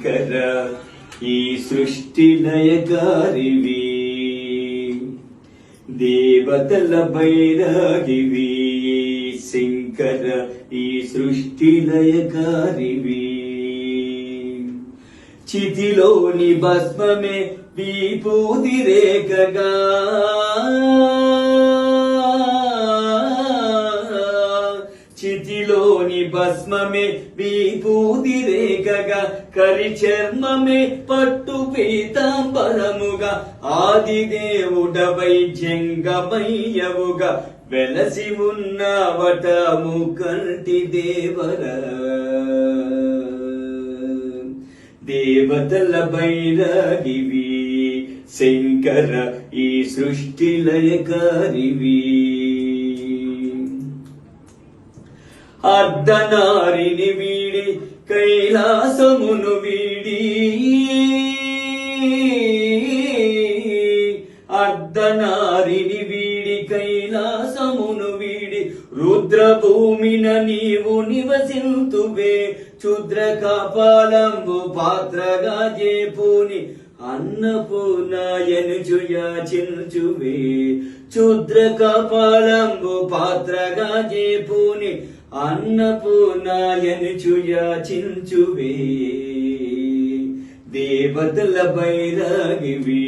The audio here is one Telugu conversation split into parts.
శంకర ఈ సృష్టి లయకారివి దేవతల బైరాగివి శంకర ఈ సృష్టి లయకారివి చితిలోని భస్మమే విభూతి రేఖగా చితిలోని భస్మమే విభూతి రేఖగా కరి చర్మమే పట్టు పీతాంబరముగా ఆదిదేవుడవై జంగమయ్యవుగా వెలసి ఉన్నవట ముకంటి దేవర దేవతల బైరాగివి శంకర ఈ సృష్టి లయకారివి అర్ధనారిని వీడి కైలాసమును వీడి అర్ధనారిని వీడి కైలాసమును వీడి రుద్రభూమిన నీవు నివసింతువే క్షుద్ర కపాలంబు పాత్రగా జేపుని అన్నపూర్ణాయనుచు యాచించువే క్షుద్ర కపాలంబు పాత్రగా జేపుని అన్నపూర్ణాయనుచు యాచించువే దేవతల బైరాగివి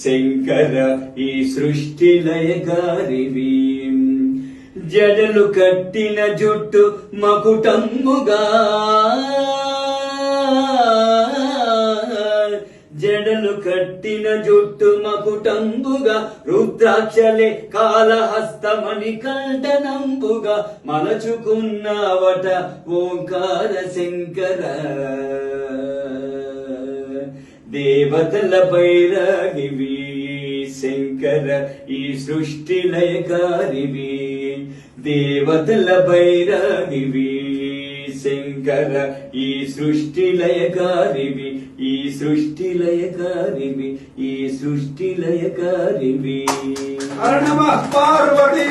శంకర ఈ సృష్టి లయకారివి జడలు కట్టిన జుట్టు మకుటమ్ముగా జడలు కట్టిన జుట్టు మకుటంబుగా రుద్రాక్షలే కాళహస్తమణి కంఠనంబుగా మలచుకున్నవట ఓంకార శంకర దేవతల బైరాగివి శంకర ఈ సృష్టి లయకారివి దేవతల బైరాగివి శంకర ఈ సృష్టి లయకారివి ఈ సృష్టి లయకారివి ఈ సృష్టి లయకారివి హర నమః పార్వతీ